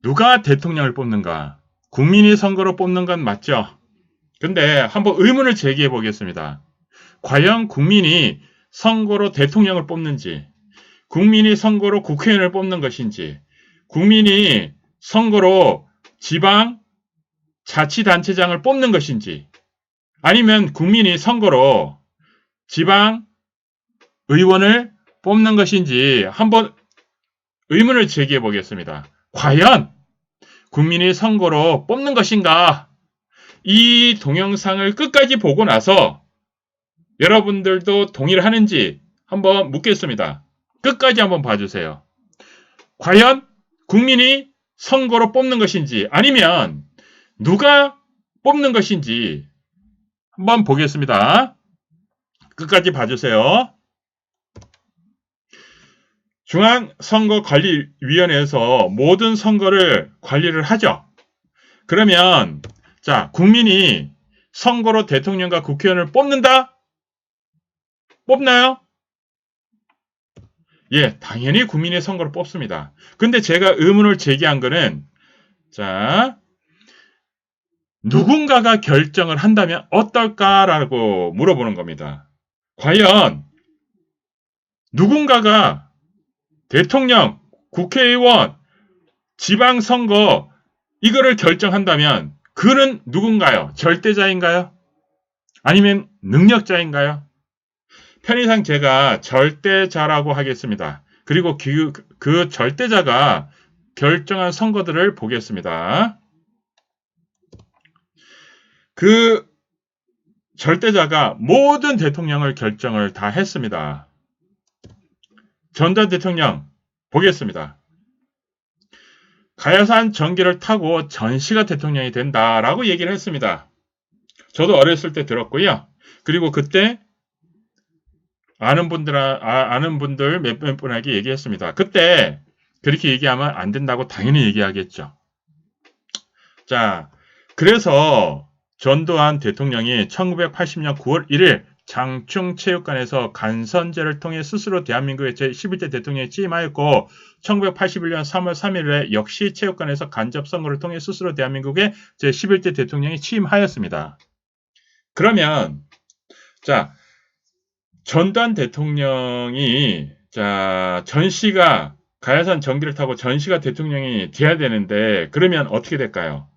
누가 대통령을 뽑는가? 국민이 선거로 뽑는 건 맞죠? 근데 한번 의문을 제기해 보겠습니다. 과연 국민이 선거로 대통령을 뽑는지, 국민이 선거로 국회의원을 뽑는 것인지, 국민이 선거로 지방 자치단체장을 뽑는 것인지, 아니면 국민이 선거로 지방 의원을 뽑는 것인지 한번 의문을 제기해 보겠습니다. 과연 국민이 선거로 뽑는 것인가? 이 동영상을 끝까지 보고 나서 여러분들도 동의를 하는지 한번 묻겠습니다. 끝까지 한번 봐주세요. 과연 국민이 선거로 뽑는 것인지 아니면 누가 뽑는 것인지 한번 보겠습니다. 끝까지 봐주세요. 중앙선거관리위원회에서 모든 선거를 관리를 하죠. 그러면 자, 국민이 선거로 대통령과 국회의원을 뽑는다? 뽑나요? 예, 당연히 국민의 선거로 뽑습니다. 근데 제가 의문을 제기한 거는 자, 누군가가 결정을 한다면 어떨까라고 물어보는 겁니다. 과연 누군가가 대통령, 국회의원, 지방선거 이거를 결정한다면 그는 누군가요? 절대자인가요? 아니면 능력자인가요? 편의상 제가 절대자라고 하겠습니다. 그리고 그 절대자가 결정한 선거들을 보겠습니다. 그 절대자가 모든 대통령을 결정을 다 했습니다. 전두환 대통령 보겠습니다. 가야산 전기를 타고 전시가 대통령이 된다라고 얘기를 했습니다. 저도 어렸을 때 들었고요. 그리고 그때 아는 분들 몇 분에게 얘기했습니다. 그때 그렇게 얘기하면 안 된다고 당연히 얘기하겠죠. 자, 그래서 전두환 대통령이 1980년 9월 1일 장충체육관에서 간선제를 통해 스스로 대한민국의 제11대 대통령에 취임하였고 1981년 3월 3일에 역시 체육관에서 간접선거를 통해 스스로 대한민국의 제11대 대통령이 취임하였습니다. 그러면 자, 전두환 대통령이 전시가 가야산 전기를 타고 전시가 대통령이 돼야 되는데 그러면 어떻게 될까요?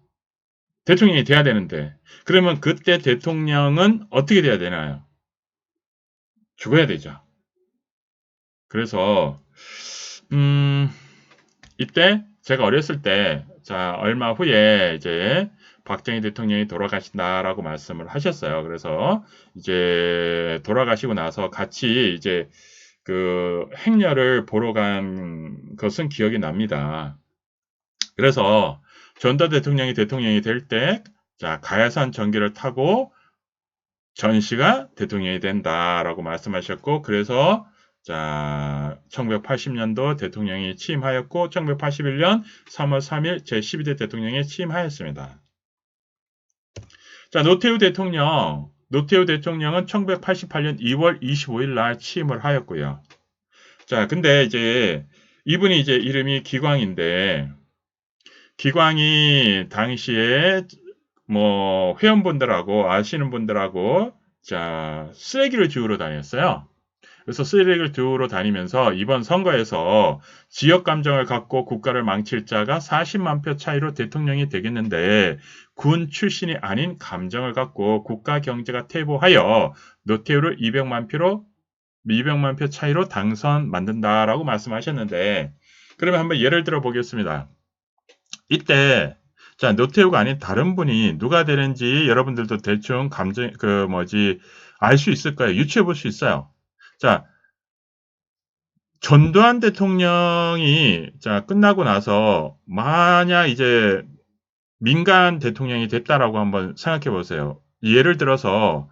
대통령이 돼야 되는데 그러면 그때 대통령은 어떻게 돼야 되나요? 죽어야 되죠. 그래서 이때 제가 어렸을 때 얼마 후에 이제 박정희 대통령이 돌아가신다라고 말씀을 하셨어요. 그래서 이제 돌아가시고 나서 같이 이제 그 행렬을 보러 간 것은 기억이 납니다. 그래서 전두환 대통령이 될 때 가야산 전기를 타고 전시가 대통령이 된다라고 말씀하셨고 그래서 1980년도 대통령이 취임하였고 1981년 3월 3일 제12대 대통령이 취임하였습니다. 노태우 대통령은 1988년 2월 25일 날 취임을 하였고요. 근데 이제 이분이 이제 이름이 기광인데 기광이 당시에 뭐 회원분들하고 아시는 분들하고 쓰레기를 주우러 다녔어요. 그래서 쓰레기를 주우러 다니면서 이번 선거에서 지역 감정을 갖고 국가를 망칠 자가 40만 표 차이로 대통령이 되겠는데 군 출신이 아닌 감정을 갖고 국가 경제가 퇴보하여 노태우를 200만 표 차이로 당선 만든다라고 말씀하셨는데 그러면 한번 예를 들어 보겠습니다. 이때 노태우가 아닌 다른 분이 누가 되는지 여러분들도 대충 알 수 있을 거예요. 유추해 볼 수 있어요. 전두환 대통령이 끝나고 나서 만약 이제 민간 대통령이 됐다라고 한번 생각해 보세요. 예를 들어서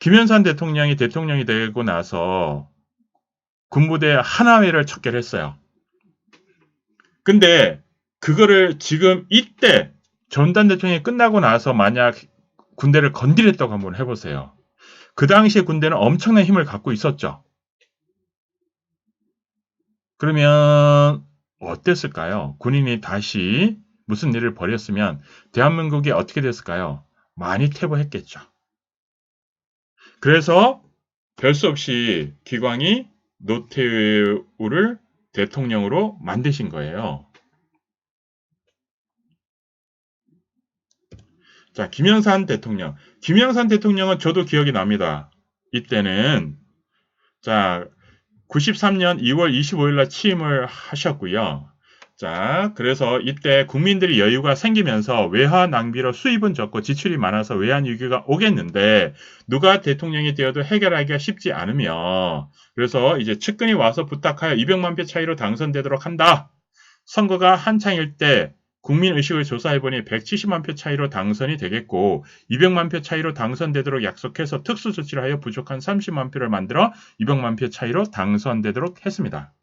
김영삼 대통령이 되고 나서 군부대 하나회를 척결했어요. 근데 그거를 지금 이때 전두환 대통령이 끝나고 나서 만약 군대를 건드렸다고 한번 해보세요. 그 당시에 군대는 엄청난 힘을 갖고 있었죠. 그러면 어땠을까요? 군인이 다시 무슨 일을 벌였으면 대한민국이 어떻게 됐을까요? 많이 퇴보했겠죠. 그래서 별 수 없이 기광이 노태우를 대통령으로 만드신 거예요. 자, 김영삼 대통령. 김영삼 대통령은 저도 기억이 납니다. 이때는 자, 93년 2월 25일 날 취임을 하셨고요. 자, 그래서 이때 국민들이 여유가 생기면서 외화 낭비로 수입은 적고 지출이 많아서 외환 위기가 오겠는데 누가 대통령이 되어도 해결하기가 쉽지 않으며 그래서 이제 측근이 와서 부탁하여 200만 표 차이로 당선되도록 한다. 선거가 한창일 때 국민의식을 조사해보니 170만 표 차이로 당선이 되겠고 200만 표 차이로 당선되도록 약속해서 특수조치를 하여 부족한 30만 표를 만들어 200만 표 차이로 당선되도록 했습니다.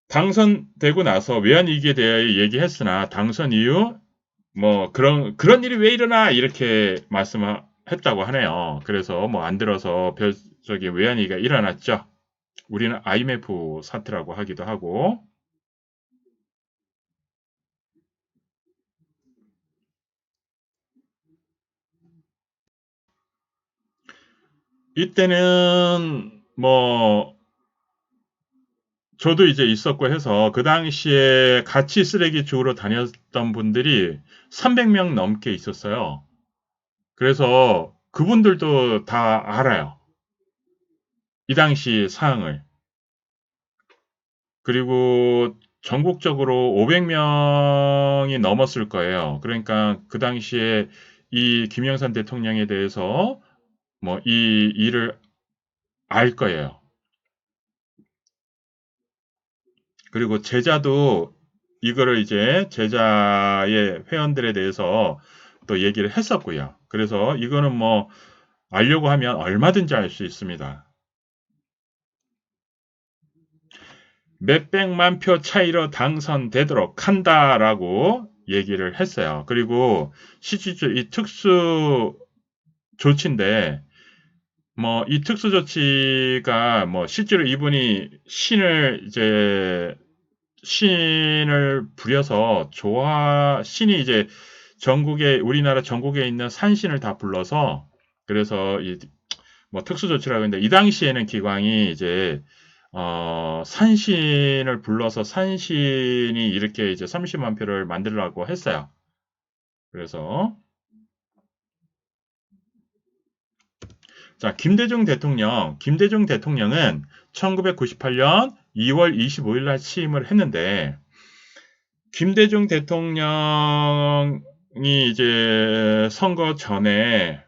당선되고 나서 외환위기에 대해 얘기했으나 당선 이후 뭐 그런 일이 왜 일어나 이렇게 말씀했다고 하네요. 그래서 뭐 안 들어서 저기 외환위기가 일어났죠. 우리는 IMF 사태라고 하기도 하고 이때는 뭐 저도 이제 있었고 해서 그 당시에 같이 쓰레기 주우러 다녔던 분들이 300명 넘게 있었어요. 그래서 그분들도 다 알아요. 이 당시 사항을. 그리고 전국적으로 500명이 넘었을 거예요. 그러니까 그 당시에 이 김영삼 대통령에 대해서 뭐 이 일을 알 거예요. 그리고 제자도 이거를 이제 제자의 회원들에 대해서 또 얘기를 했었고요. 그래서 이거는 뭐 알려고 하면 얼마든지 알 수 있습니다. 몇백만 표 차이로 당선되도록 한다라고 얘기를 했어요. 그리고 실질적으로 이 특수 조치인데 뭐 이 특수 조치가 뭐 실제로 이분이 신을 부려서 신이 이제 우리나라 전국에 있는 산신을 다 불러서 그래서 뭐 특수조치라고 했는데 이 당시에는 기광이 이제 산신을 불러서 산신이 이렇게 이제 30만 표를 만들려고 했어요. 그래서 자, 김대중 대통령은 1998년 2월 25일 날 취임을 했는데 김대중 대통령이 이제 선거 전에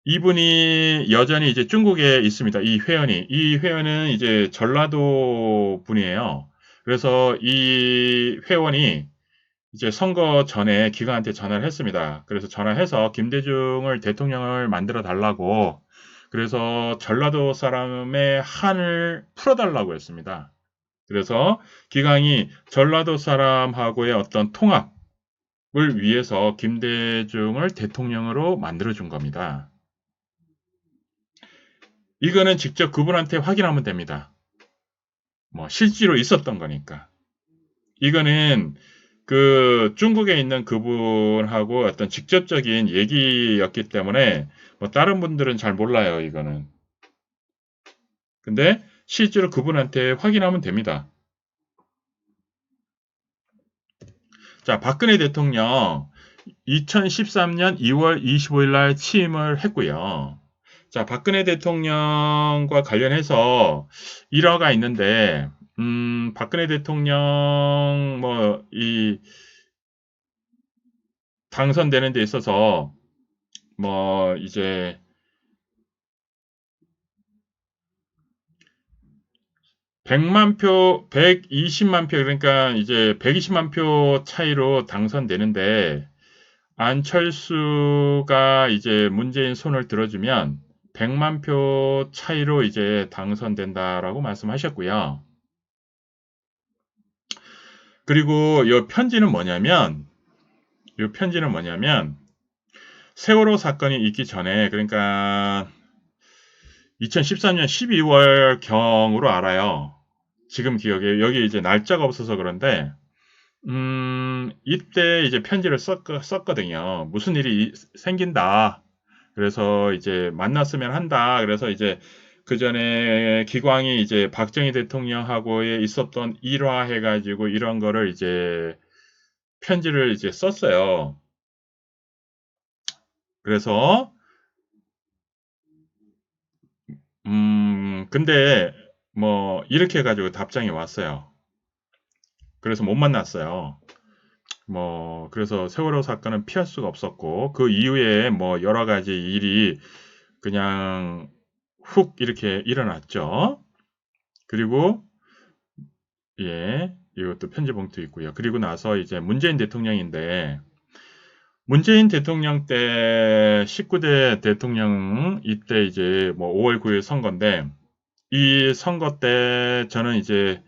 이분이 여전히 이제 중국에 있습니다. 이 회원은 이제 전라도 분이에요. 그래서 이 회원이 이제 선거 전에 기관한테 전화를 했습니다. 그래서 전화해서 김대중을 대통령을 만들어 달라고 그래서 전라도 사람의 한을 풀어달라고 했습니다. 그래서 기강이 전라도 사람하고의 어떤 통합을 위해서 김대중을 대통령으로 만들어준 겁니다. 이거는 직접 그분한테 확인하면 됩니다. 뭐 실제로 있었던 거니까. 이거는 그 중국에 있는 그분하고 어떤 직접적인 얘기였기 때문에 뭐 다른 분들은 잘 몰라요, 이거는. 근데 실제로 그분한테 확인하면 됩니다. 자, 박근혜 대통령 2013년 2월 25일 날 취임을 했고요. 자, 박근혜 대통령과 관련해서 일화가 있는데, 박근혜 대통령 당선되는 데 있어서 뭐 이제 100만 표, 120만 표 그러니까 이제 120만 표 차이로 당선되는데 안철수가 이제 문재인 손을 들어주면 100만 표 차이로 이제 당선된다라고 말씀하셨고요. 그리고 이 편지는 뭐냐면 세월호 사건이 있기 전에 그러니까 2013년 12월 경으로 알아요. 지금 기억에 여기 이제 날짜가 없어서 그런데 이때 이제 편지를 썼거든요. 무슨 일이 생긴다. 그래서 이제 만났으면 한다. 그래서 이제 그 전에 기광이 이제 박정희 대통령하고에 있었던 일화 해가지고 이런 거를 이제 편지를 이제 썼어요. 그래서 근데 뭐 이렇게 해가지고 답장이 왔어요. 그래서 못 만났어요. 뭐 그래서 세월호 사건은 피할 수가 없었고 그 이후에 뭐 여러 가지 일이 그냥 훅 이렇게 일어났죠. 그리고 예, 이것도 편지 봉투 있고요. 그리고 나서 이제 문재인 대통령인데 문재인 대통령 때 19대 대통령 이때 이제 뭐 5월 9일 선거인데 이 선거 때 저는 이제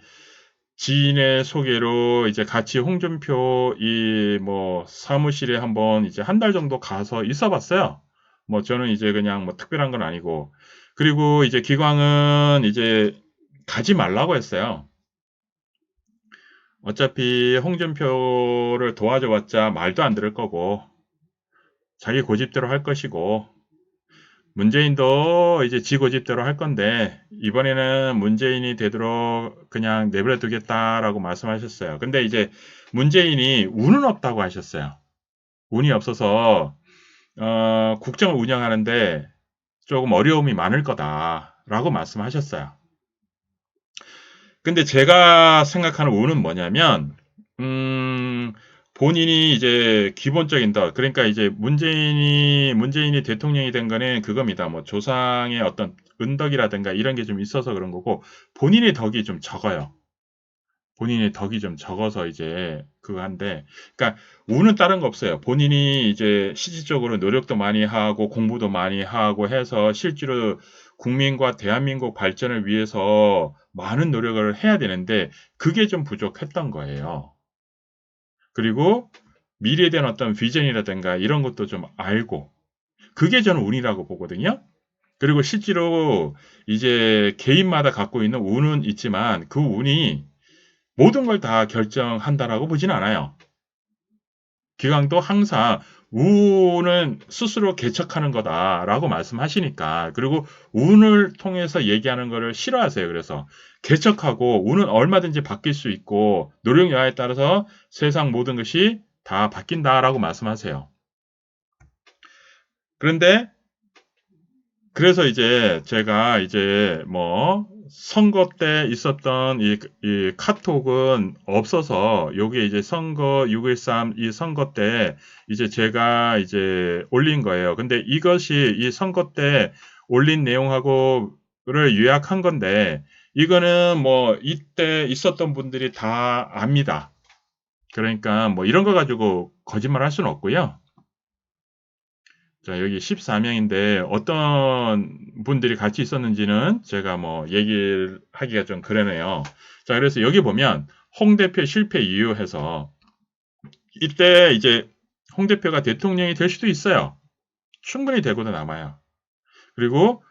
지인의 소개로 이제 같이 홍준표 이 뭐 사무실에 한번 이제 한 달 정도 가서 있어 봤어요. 뭐 저는 이제 그냥 뭐 특별한 건 아니고. 그리고 이제 기광은 이제 가지 말라고 했어요. 어차피 홍준표를 도와줘 봤자 말도 안 들을 거고, 자기 고집대로 할 것이고, 문재인도 이제 지 고집대로 할 건데, 이번에는 문재인이 되도록 그냥 내버려 두겠다라고 말씀하셨어요. 근데 이제 문재인이 운은 없다고 하셨어요. 운이 없어서, 국정을 운영하는데 조금 어려움이 많을 거다라고 말씀하셨어요. 근데 제가 생각하는 운은 뭐냐면, 음, 본인이 이제 기본적인 덕, 그러니까 이제 문재인이 대통령이 된 거는 그겁니다. 뭐 조상의 어떤 은덕이라든가 이런 게 좀 있어서 그런 거고, 본인의 덕이 좀 적어요. 본인의 덕이 좀 적어서 이제 그거 한데, 그러니까 운은 다른 거 없어요. 본인이 이제 실질적으로 노력도 많이 하고 공부도 많이 하고 해서 실제로 국민과 대한민국 발전을 위해서 많은 노력을 해야 되는데 그게 좀 부족했던 거예요. 그리고 미래에 대한 어떤 비전이라든가 이런 것도 좀 알고 그게 저는 운이라고 보거든요. 그리고 실제로 이제 개인마다 갖고 있는 운은 있지만 그 운이 모든 걸 다 결정한다라고 보진 않아요. 기강도 항상 운은 스스로 개척하는 거다라고 말씀하시니까 그리고 운을 통해서 얘기하는 거를 싫어하세요. 그래서 개척하고 운은 얼마든지 바뀔 수 있고 노력 여하에 따라서 세상 모든 것이 다 바뀐다라고 말씀하세요. 그런데 그래서 이제 제가 이제 뭐 선거 때 있었던 이 카톡은 없어서 요게 이제 선거 6.13 이 선거 때 이제 제가 이제 올린 거예요. 근데 이것이 이 선거 때 올린 내용하고를 요약한 건데 이거는 뭐 이때 있었던 분들이 다 압니다. 그러니까 뭐 이런 거 가지고 거짓말 할 수는 없고요. 자, 여기 14명인데 어떤 분들이 같이 있었는지는 제가 뭐 얘기를 하기가 좀 그러네요. 자, 그래서 여기 보면 홍 대표 실패 이유 해서 이때 이제 홍 대표가 대통령이 될 수도 있어요. 충분히 되고도 남아요. 그리고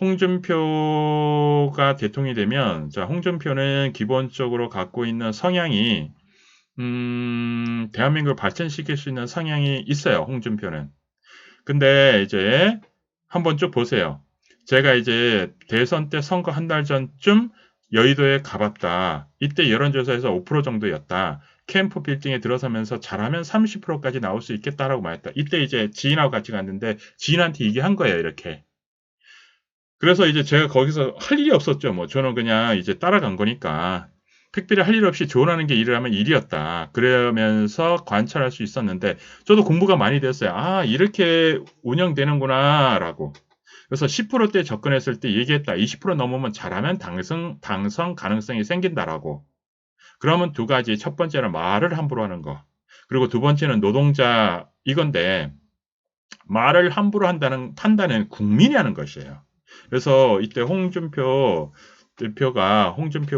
홍준표가 대통령이 되면 자, 홍준표는 기본적으로 갖고 있는 성향이 대한민국을 발전시킬 수 있는 성향이 있어요. 홍준표는. 근데 이제 한번 쭉 보세요. 제가 이제 대선 때 선거 한 달 전쯤 여의도에 가봤다. 이때 여론조사에서 5% 정도였다. 캠프 빌딩에 들어서면서 잘하면 30%까지 나올 수 있겠다라고 말했다. 이때 이제 지인하고 같이 갔는데 지인한테 얘기한 거예요, 이렇게. 그래서 이제 제가 거기서 할 일이 없었죠. 뭐 저는 그냥 이제 따라간 거니까. 특별히 할 일 없이 조언하는 게 일을 하면 일이었다. 그러면서 관찰할 수 있었는데 저도 공부가 많이 됐어요. 아, 이렇게 운영되는구나 라고. 그래서 10%대 접근했을 때 얘기했다. 20% 넘으면 잘하면 당선 가능성이 생긴다라고. 그러면 두 가지. 첫 번째는 말을 함부로 하는 거. 그리고 두 번째는 노동자 이건데 말을 함부로 한다는 판단은 국민이 하는 것이에요. 그래서 이때 홍준표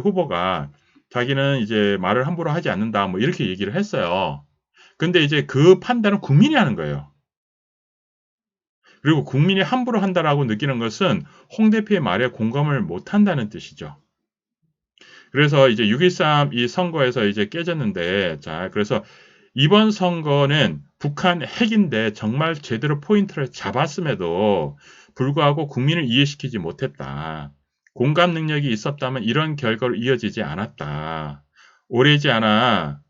후보가 자기는 이제 말을 함부로 하지 않는다 뭐 이렇게 얘기를 했어요. 근데 이제 그 판단은 국민이 하는 거예요. 그리고 국민이 함부로 한다라고 느끼는 것은 홍 대표의 말에 공감을 못 한다는 뜻이죠. 그래서 이제 6.13 이 선거에서 이제 깨졌는데, 자, 그래서 이번 선거는 북한 핵인데 정말 제대로 포인트를 잡았음에도 불구하고 국민을 이해시키지 못했다. 공감 능력이 있었다면 이런 결과로 이어지지 않았다. 오래지 않아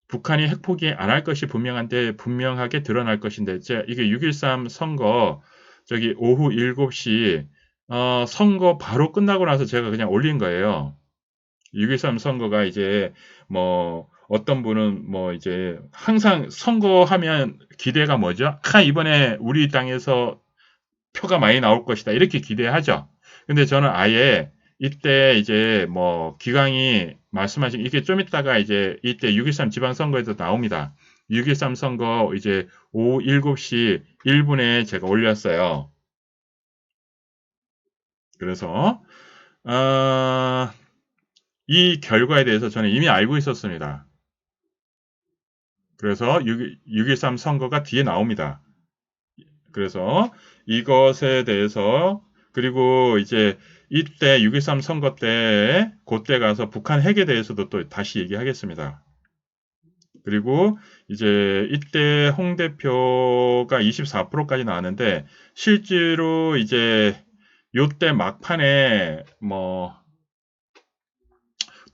북한이 핵 포기 안 할 것이 분명한데 분명하게 드러날 것인데, 이게 6.13 선거 저기 오후 7시 선거 바로 끝나고 나서 제가 그냥 올린 거예요. 6.13 선거가 이제 뭐 어떤 분은 뭐 이제 항상 선거하면 기대가 뭐죠? 이번에 우리 당에서 표가 많이 나올 것이다. 이렇게 기대하죠. 근데 저는 아예 이때 이제 뭐 기광이 말씀하신 이게 좀 이따가 이제 이때 6.13 지방선거에도 나옵니다. 6.13 선거 이제 오후 7시 1분에 제가 올렸어요. 그래서 이 결과에 대해서 저는 이미 알고 있었습니다. 그래서 6.13 선거가 뒤에 나옵니다. 그래서 이것에 대해서 그리고 이제 이때 6.13 선거 때 그때 가서 북한 핵에 대해서도 또 다시 얘기하겠습니다. 그리고 이제 이때 홍 대표가 24%까지 나왔는데 실제로 이제 요때 막판에 뭐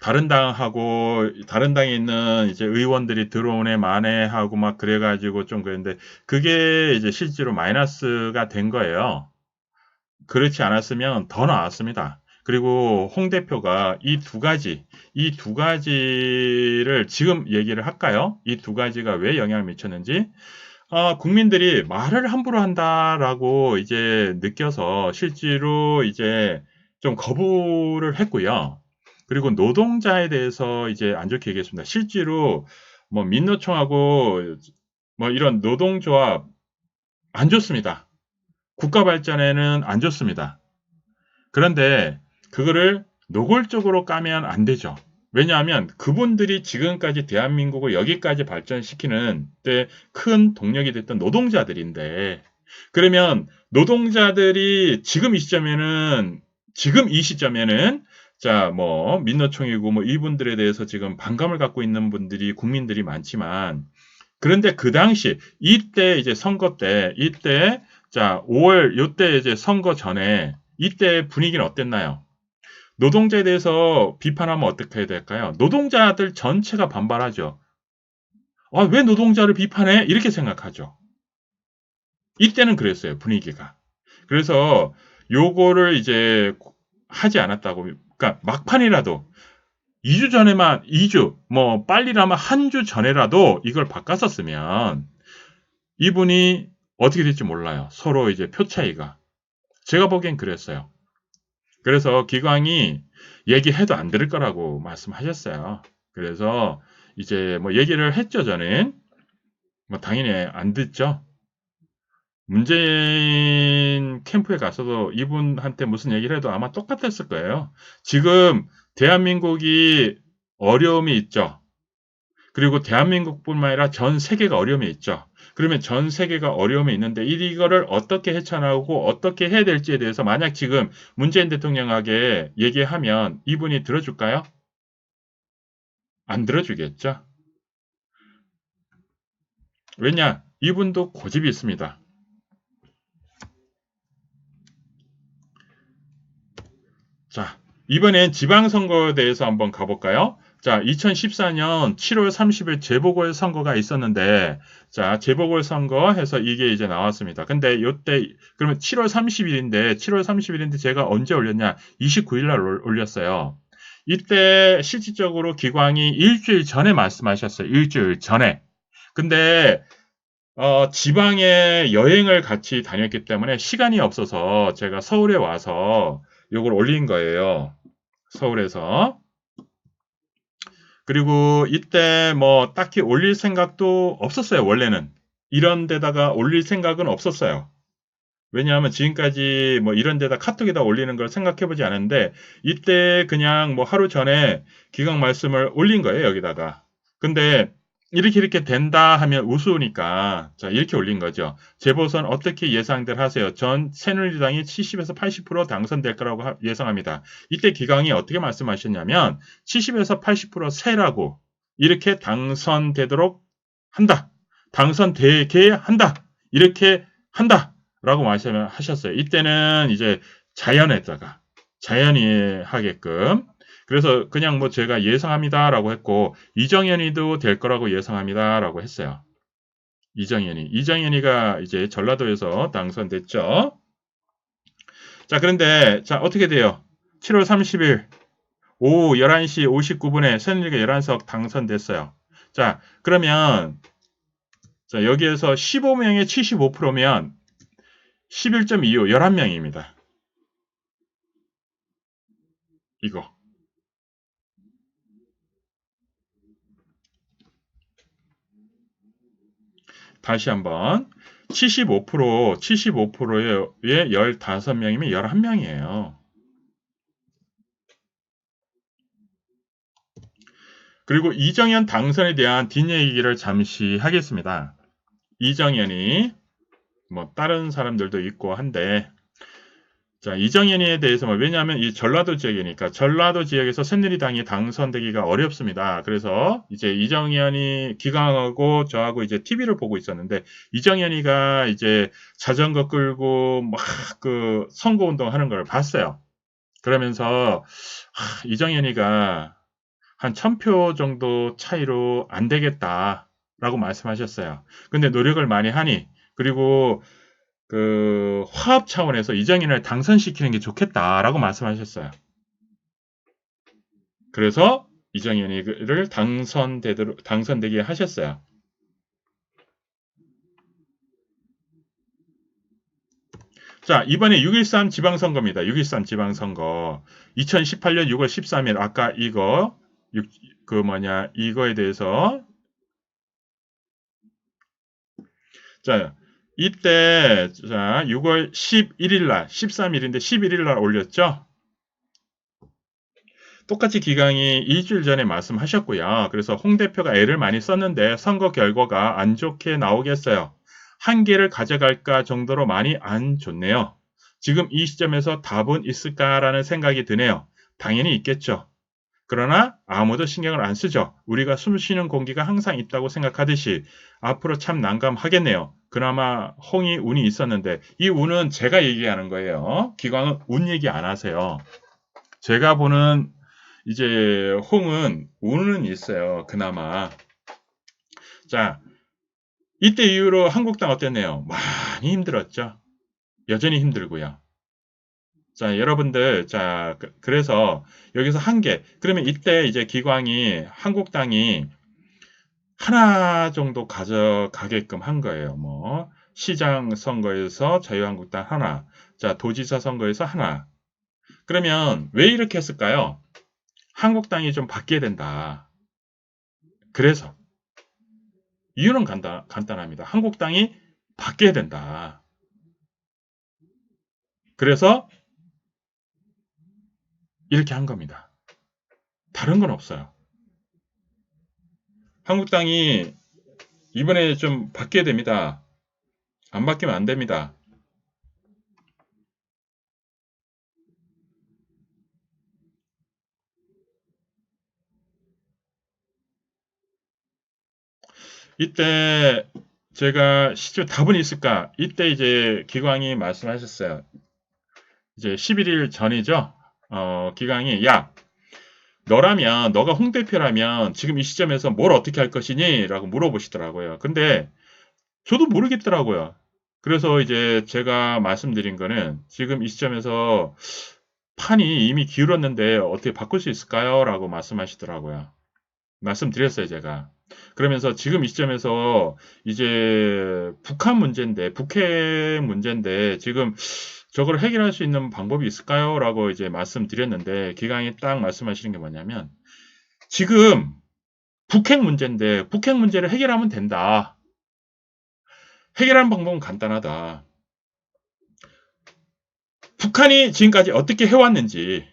다른 당에 있는 이제 의원들이 들어오네 만에하고 막 그래가지고 좀 그랬는데 그게 이제 실제로 마이너스가 된 거예요. 그렇지 않았으면 더 나았습니다. 그리고 홍 대표가 이 두 가지를 지금 얘기를 할까요? 이 두 가지가 왜 영향을 미쳤는지. 국민들이 말을 함부로 한다라고 이제 느껴서 실제로 이제 좀 거부를 했고요. 그리고 노동자에 대해서 이제 안 좋게 얘기했습니다. 실제로 뭐 민노총하고 뭐 이런 노동조합 안 좋습니다. 국가 발전에는 안 좋습니다. 그런데 그거를 노골적으로 까면 안 되죠. 왜냐하면 그분들이 지금까지 대한민국을 여기까지 발전시키는 때 큰 동력이 됐던 노동자들인데, 그러면 노동자들이 지금 이 시점에는 자, 뭐 민노총이고 뭐 이분들에 대해서 지금 반감을 갖고 있는 분들이 국민들이 많지만, 그런데 그 당시 이때 이제 선거 때 이때 자 5월 요때 이제 선거 전에 이때 분위기는 어땠나요? 노동자에 대해서 비판하면 어떻게 해야 될까요? 노동자들 전체가 반발하죠. 왜 노동자를 비판해? 이렇게 생각하죠. 이때는 그랬어요, 분위기가. 그래서 요거를 이제 하지 않았다고. 그러니까 막판이라도 2주 전에만 2주 뭐 빨리라면 한 주 전에라도 이걸 바꿨었으면 이분이 어떻게 될지 몰라요. 서로 이제 표 차이가. 제가 보기엔 그랬어요. 그래서 기광이 얘기해도 안 들을 거라고 말씀하셨어요. 그래서 이제 뭐 얘기를 했죠, 저는. 뭐 당연히 안 듣죠. 문재인 캠프에 가서도 이분한테 무슨 얘기를 해도 아마 똑같았을 거예요. 지금 대한민국이 어려움이 있죠. 그리고 대한민국뿐만 아니라 전 세계가 어려움이 있죠. 그러면 전 세계가 어려움이 있는데 이거를 어떻게 헤쳐나오고 어떻게 해야 될지에 대해서 만약 지금 문재인 대통령에게 얘기하면 이분이 들어줄까요? 안 들어주겠죠. 왜냐? 이분도 고집이 있습니다. 자, 이번엔 지방선거에 대해서 한번 가볼까요? 자, 2014년 7월 30일 재보궐선거가 있었는데, 자, 재보궐선거 해서 이게 이제 나왔습니다. 근데 요때, 그러면 7월 30일인데 제가 언제 올렸냐? 29일 날 올렸어요. 이때 실질적으로 기광이 일주일 전에 말씀하셨어요. 일주일 전에. 근데, 지방에 여행을 같이 다녔기 때문에 시간이 없어서 제가 서울에 와서 요걸 올린 거예요. 서울에서. 그리고 이때 뭐 딱히 올릴 생각도 없었어요, 원래는. 이런 데다가 올릴 생각은 없었어요. 왜냐하면 지금까지 뭐 이런 데다 카톡에다 올리는 걸 생각해 보지 않았는데, 이때 그냥 뭐 하루 전에 기각 말씀을 올린 거예요, 여기다가. 근데 이렇게 된다 하면 우스우니까 자 이렇게 올린 거죠. 재보선 어떻게 예상들 하세요? 전 새누리당이 70에서 80% 당선될 거라고 예상합니다. 이때 기광이 어떻게 말씀하셨냐면 70에서 80% 세라고 이렇게 당선되도록 한다. 당선되게 한다. 이렇게 한다라고 말씀하셨어요. 이때는 이제 자연에다가 자연이 하게끔 그래서 그냥 뭐 제가 예상합니다라고 했고 이정현이도 될 거라고 예상합니다라고 했어요. 이정현이가 이제 전라도에서 당선됐죠. 자, 그런데 자, 어떻게 돼요? 7월 30일 오후 11시 59분에 새누리가 11석 당선됐어요. 자, 그러면 자, 여기에서 15명의 75%면 11.25 11명입니다. 이거. 다시 한번 75%에 15명이면 11명이에요. 그리고 이정현 당선에 대한 뒷얘기를 잠시 하겠습니다. 이정현이 뭐 다른 사람들도 있고 한데 자, 이정현에 대해서 왜냐하면 이 전라도 지역이니까 전라도 지역에서 새누리당이 당선되기가 어렵습니다. 그래서 이제 이정현이 기강하고 저하고 이제 TV를 보고 있었는데 이정현이가 이제 자전거 끌고 막 그 선거 운동하는 걸 봤어요. 그러면서 이정현이가 한 1000표 정도 차이로 안 되겠다라고 말씀하셨어요. 근데 노력을 많이 하니 그리고 그 화합 차원에서 이정현을 당선시키는 게 좋겠다라고 말씀하셨어요. 그래서 이정현이를 당선되게 하셨어요. 자, 이번에 6.13 지방선거입니다. 6.13 지방선거. 2018년 6월 13일, 아까 이거에 대해서. 자, 이때, 자, 6월 11일 날, 13일인데 11일 날 올렸죠? 똑같이 기강이 일주일 전에 말씀하셨고요. 그래서 홍 대표가 애를 많이 썼는데 선거 결과가 안 좋게 나오겠어요. 한 개를 가져갈까 정도로 많이 안 좋네요. 지금 이 시점에서 답은 있을까라는 생각이 드네요. 당연히 있겠죠. 그러나 아무도 신경을 안 쓰죠. 우리가 숨 쉬는 공기가 항상 있다고 생각하듯이 앞으로 참 난감하겠네요. 그나마 홍이 운이 있었는데 이 운은 제가 얘기하는 거예요. 기광은 운 얘기 안 하세요. 제가 보는 이제 홍은 운은 있어요. 그나마. 자, 이때 이후로 한국당 어땠네요? 많이 힘들었죠. 여전히 힘들고요. 자, 여러분들, 자, 그래서 여기서 한 개. 그러면 이때 이제 기광이 한국당이 하나 정도 가져가게끔 한 거예요. 뭐, 시장 선거에서 자유한국당 하나. 자, 도지사 선거에서 하나. 그러면 왜 이렇게 했을까요? 한국당이 좀 바뀌어야 된다. 그래서. 이유는 간단합니다. 한국당이 바뀌어야 된다. 그래서 이렇게 한 겁니다. 다른 건 없어요. 한국당이 이번에 좀 바뀌어야 됩니다. 안 바뀌면 안 됩니다. 이때 제가 시점 답은 있을까? 이때 이제 기광이 말씀하셨어요. 이제 11일 전이죠. 기광이 야 너라면 너가 홍 대표라면 지금 이 시점에서 뭘 어떻게 할 것이니? 라고 물어보시더라고요. 근데 저도 모르겠더라고요. 그래서 이제 제가 말씀드린 거는 지금 이 시점에서 판이 이미 기울었는데 어떻게 바꿀 수 있을까요? 라고 말씀하시더라고요. 말씀드렸어요, 제가. 그러면서 지금 이 시점에서 이제 북핵 문제인데 지금 저걸 해결할 수 있는 방법이 있을까요? 라고 이제 말씀드렸는데 기강이 딱 말씀하시는 게 뭐냐면 지금 북핵 문제인데 북핵 문제를 해결하면 된다. 해결하는 방법은 간단하다. 북한이 지금까지 어떻게 해왔는지,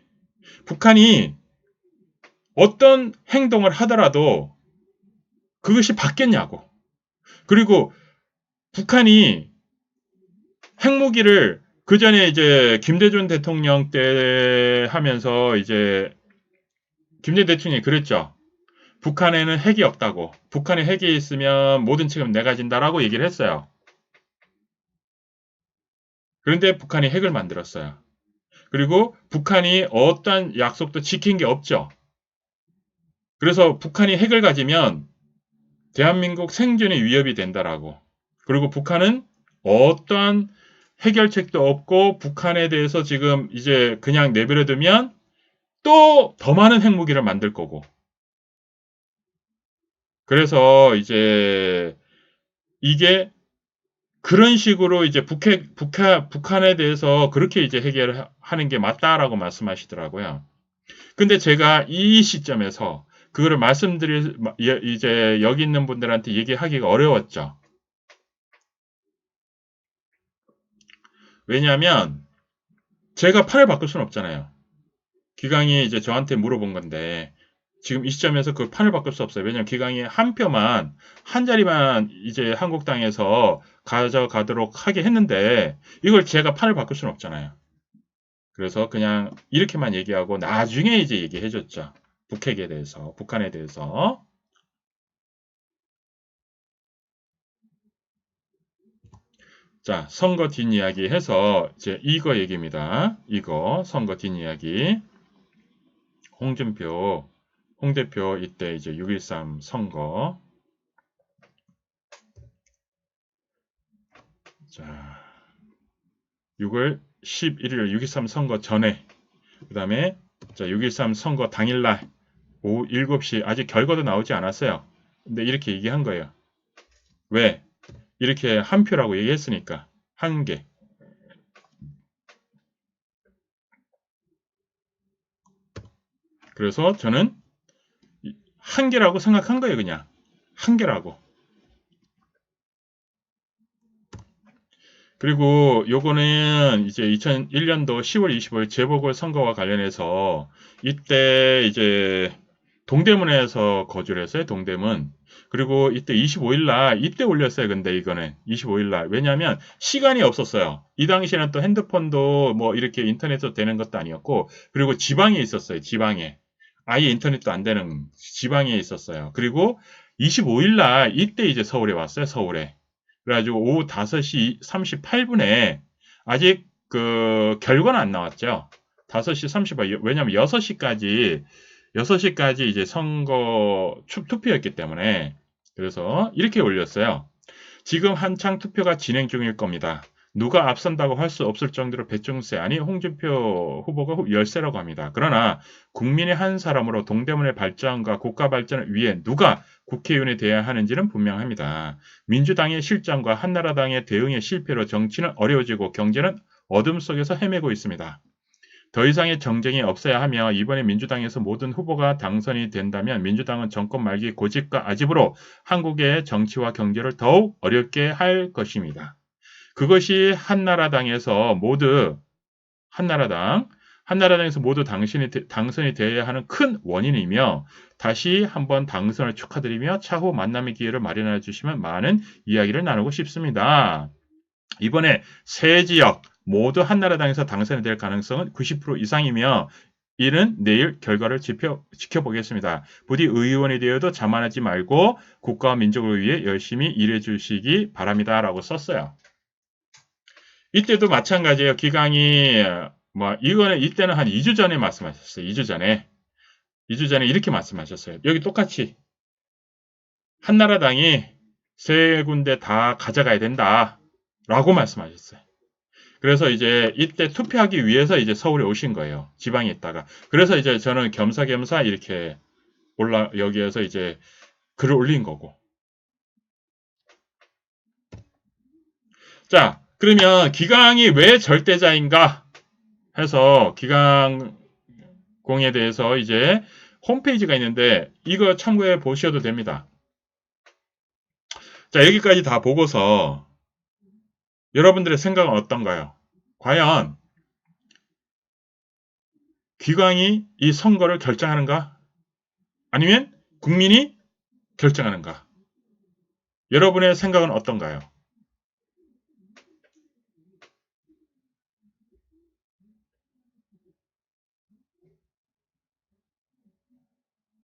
북한이 어떤 행동을 하더라도 그것이 바뀌었냐고. 그리고 북한이 핵무기를 그 전에 이제 김대중 대통령 때 하면서 이제 김대중 대통령이 그랬죠. 북한에는 핵이 없다고. 북한에 핵이 있으면 모든 책임 내가 진다라고 얘기를 했어요. 그런데 북한이 핵을 만들었어요. 그리고 북한이 어떠한 약속도 지킨 게 없죠. 그래서 북한이 핵을 가지면 대한민국 생존이 위협이 된다라고. 그리고 북한은 어떠한 해결책도 없고 북한에 대해서 지금 이제 그냥 내버려두면 또 더 많은 핵무기를 만들 거고. 그래서 이제 이게 그런 식으로 이제 북한에 대해서 그렇게 이제 해결하는 게 맞다라고 말씀하시더라고요. 근데 제가 이 시점에서 그거를 이제 여기 있는 분들한테 얘기하기가 어려웠죠. 왜냐하면 제가 판을 바꿀 수는 없잖아요. 기강이 이제 저한테 물어본 건데 지금 이 시점에서 그 판을 바꿀 수 없어요. 왜냐하면 기강이 한 자리만 이제 한국당에서 가져가도록 하게 했는데 이걸 제가 판을 바꿀 수는 없잖아요. 그래서 그냥 이렇게만 얘기하고 나중에 이제 얘기해 줬죠. 북핵에 대해서, 북한에 대해서. 자, 선거 뒷이야기 해서 이제 이거 얘기입니다. 이거 선거 뒷이야기. 홍 대표 이때 이제 6.13 선거. 자, 6월 11일 6.13 선거 전에 그 다음에 6.13 선거 당일날 오후 7시 아직 결과도 나오지 않았어요. 근데 이렇게 얘기한 거예요. 왜? 이렇게 한 표라고 얘기했으니까. 한 개. 그래서 저는 한 개라고 생각한 거예요, 그냥. 한 개라고. 그리고 요거는 이제 2001년도 10월 25일 재보궐선거와 관련해서 이때 이제 동대문에서 거주를 했어요. 동대문. 그리고 이때 25일 날 이때 올렸어요. 근데 이거는 25일 날. 왜냐하면 시간이 없었어요. 이 당시에는 또 핸드폰도 뭐 이렇게 인터넷으로 되는 것도 아니었고 그리고 지방에 있었어요. 지방에. 아예 인터넷도 안 되는 지방에 있었어요. 그리고 25일 날 이때 이제 서울에 왔어요. 서울에. 그래가지고 오후 5시 38분에 아직 그 결과는 안 나왔죠. 5시 30분. 왜냐면 6시까지 이제 선거 투표였기 때문에 그래서 이렇게 올렸어요. 지금 한창 투표가 진행 중일 겁니다. 누가 앞선다고 할 수 없을 정도로 배총세 아니 홍준표 후보가 열세라고 합니다. 그러나 국민의 한 사람으로 동대문의 발전과 국가 발전을 위해 누가 국회의원이 돼야 하는지는 분명합니다. 민주당의 실정과 한나라당의 대응의 실패로 정치는 어려워지고 경제는 어둠 속에서 헤매고 있습니다. 더 이상의 정쟁이 없어야 하며 이번에 민주당에서 모든 후보가 당선이 된다면 민주당은 정권 말기 고집과 아집으로 한국의 정치와 경제를 더욱 어렵게 할 것입니다. 그것이 한나라당에서 모두 당선이 되어야 하는 큰 원인이며 다시 한번 당선을 축하드리며 차후 만남의 기회를 마련해 주시면 많은 이야기를 나누고 싶습니다. 이번에 세 지역 모두 한나라당에서 당선이 될 가능성은 90% 이상이며 이는 내일 결과를 지켜보겠습니다. 부디 의원이 되어도 자만하지 말고 국가와 민족을 위해 열심히 일해 주시기 바랍니다. 라고 썼어요. 이때도 마찬가지예요. 기강이 이때는 한 2주 전에 말씀하셨어요. 2주 전에 이렇게 말씀하셨어요. 여기 똑같이 한나라당이 세 군데 다 가져가야 된다. 라고 말씀하셨어요. 그래서 이제 이때 투표하기 위해서 이제 서울에 오신 거예요. 지방에 있다가. 그래서 이제 저는 겸사겸사 이렇게 여기에서 이제 글을 올린 거고. 자, 그러면 기강이 왜 절대자인가 해서 기강공에 대해서 이제 홈페이지가 있는데 이거 참고해 보셔도 됩니다. 자, 여기까지 다 보고서 여러분들의 생각은 어떤가요? 과연 기강이 이 선거를 결정하는가? 아니면 국민이 결정하는가? 여러분의 생각은 어떤가요?